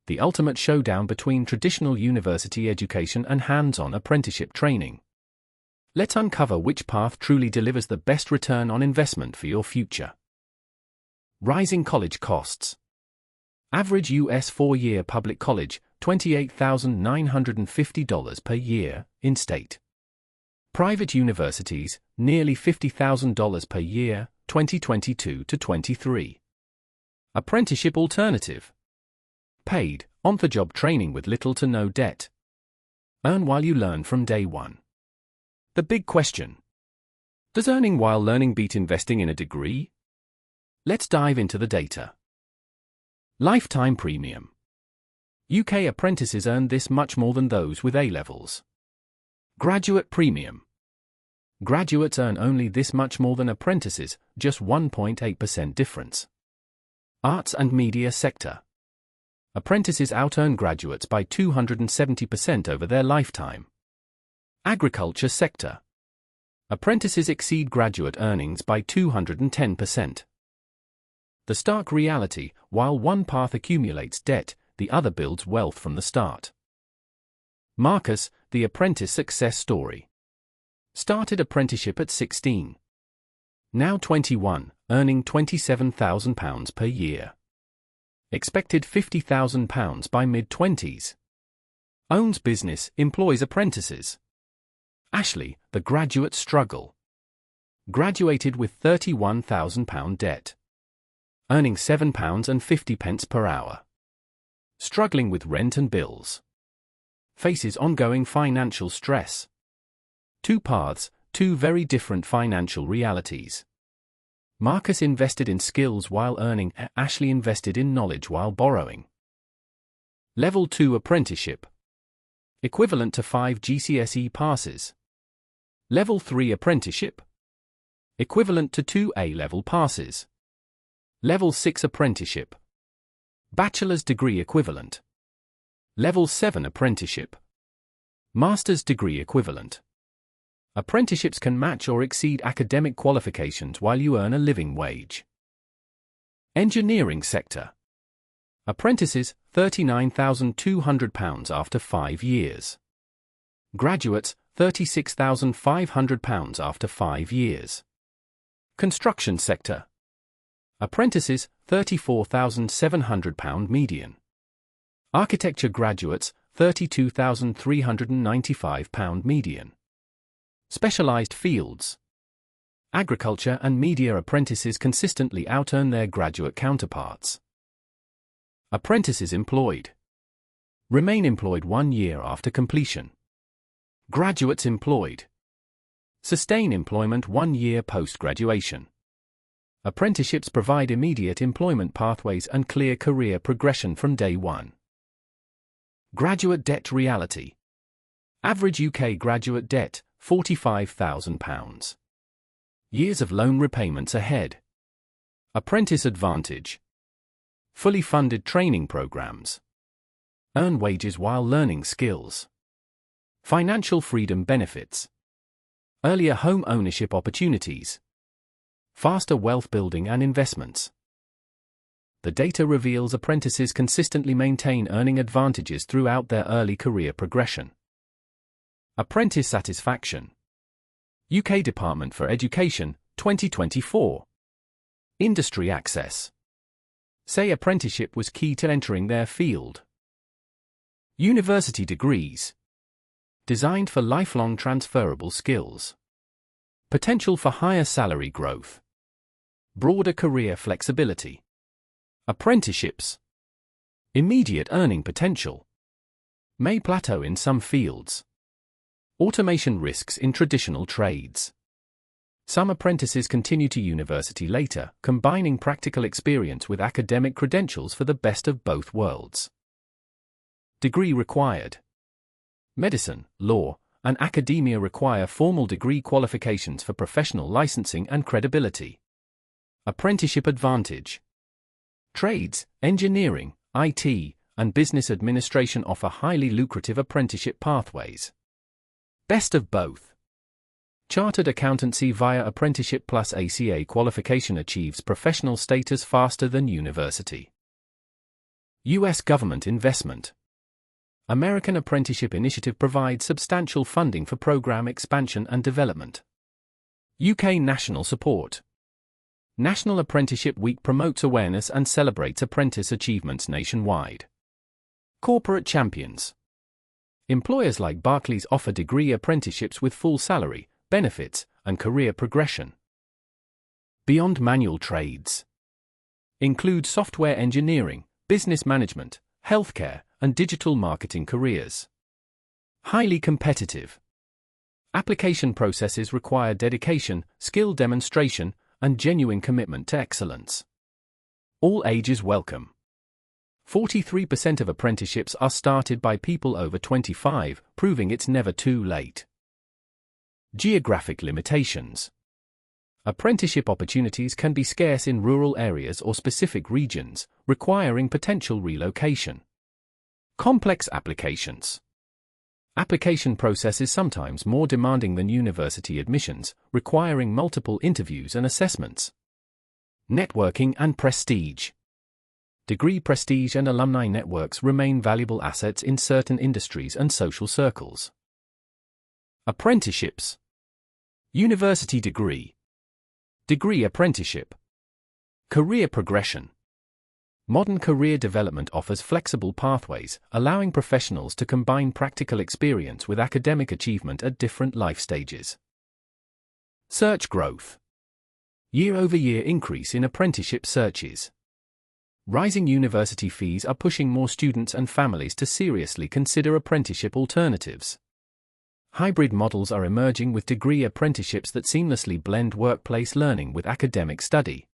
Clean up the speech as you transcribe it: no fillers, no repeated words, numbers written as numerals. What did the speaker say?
the ultimate showdown between traditional university education and hands-on apprenticeship training. Let's uncover which path truly delivers the best return on investment for your future. Rising college costs. Average U.S. 4-year public college, $28,950 per year, in-state. Private universities, nearly $50,000 per year, 2022 to 23. Apprenticeship alternative. Paid, on-the-job training with little to no debt. Earn while you learn from day one. The big question. Does earning while learning beat investing in a degree? Let's dive into the data. Lifetime premium. UK apprentices earn this much more than those with A-levels. Graduate premium. Graduates earn only this much more than apprentices, just 1.8% difference. Arts and media sector. Apprentices out-earn graduates by 270% over their lifetime. Agriculture sector. Apprentices exceed graduate earnings by 210%. The stark reality, while one path accumulates debt, the other builds wealth from the start. Marcus, the apprentice success story. Started apprenticeship at 16. Now 21, earning £27,000 per year. Expected £50,000 by mid-20s. Owns business, employs apprentices. Ashley, the graduate struggle. Graduated with £31,000 debt. Earning £7.50 per hour. Struggling with rent and bills. Faces ongoing financial stress. Two paths, two very different financial realities. Marcus invested in skills while earning, Ashley invested in knowledge while borrowing. Level 2 apprenticeship. Equivalent to 5 GCSE passes. Level 3 apprenticeship. Equivalent to 2 A-level passes. Level 6 apprenticeship. Bachelor's degree equivalent. Level 7 apprenticeship. Master's degree equivalent. Apprenticeships can match or exceed academic qualifications while you earn a living wage. Engineering sector. Apprentices, £39,200 after 5 years. Graduates, £36,500 after 5 years. Construction sector. Apprentices, £34,700 median. Architecture graduates, £32,395 median. Specialized fields. Agriculture and media apprentices consistently out-earn their graduate counterparts. Apprentices employed. Remain employed 1 year after completion. Graduates employed. Sustain employment 1 year post-graduation. Apprenticeships provide immediate employment pathways and clear career progression from day one. Graduate debt reality. Average UK graduate debt, £45,000. Years of loan repayments ahead. Apprentice advantage. Fully funded training programs. Earn wages while learning skills. Financial freedom benefits. Earlier home ownership opportunities. Faster wealth building and investments. The data reveals apprentices consistently maintain earning advantages throughout their early career progression. Apprentice satisfaction. UK Department for Education, 2024. Industry access. Say apprenticeship was key to entering their field. University degrees. Designed for lifelong transferable skills. Potential for higher salary growth. Broader career flexibility. Apprenticeships. Immediate earning potential. May plateau in some fields. Automation risks in traditional trades. Some apprentices continue to university later, combining practical experience with academic credentials for the best of both worlds. Degree required. Medicine, law, and academia require formal degree qualifications for professional licensing and credibility. Apprenticeship advantage. Trades, engineering, IT, and business administration offer highly lucrative apprenticeship pathways. Best of both. Chartered accountancy via apprenticeship plus ACA qualification achieves professional status faster than university. U.S. government investment. American Apprenticeship Initiative provides substantial funding for program expansion and development. UK national support. National Apprenticeship Week promotes awareness and celebrates apprentice achievements nationwide. Corporate champions. Employers like Barclays offer degree apprenticeships with full salary, benefits, and career progression. Beyond manual trades. Include software engineering, business management, healthcare, and digital marketing careers. Highly competitive. Application processes require dedication, skill demonstration, and genuine commitment to excellence. All ages welcome. 43% of apprenticeships are started by people over 25, proving it's never too late. Geographic limitations. Apprenticeship opportunities can be scarce in rural areas or specific regions, requiring potential relocation. Complex applications. Application process is sometimes more demanding than university admissions, requiring multiple interviews and assessments. Networking and prestige. Degree prestige and alumni networks remain valuable assets in certain industries and social circles. Apprenticeships. University degree. Degree apprenticeship. Career progression. Modern career development offers flexible pathways, allowing professionals to combine practical experience with academic achievement at different life stages. Search growth. Year-over-year increase in apprenticeship searches. Rising university fees are pushing more students and families to seriously consider apprenticeship alternatives. Hybrid models are emerging with degree apprenticeships that seamlessly blend workplace learning with academic study.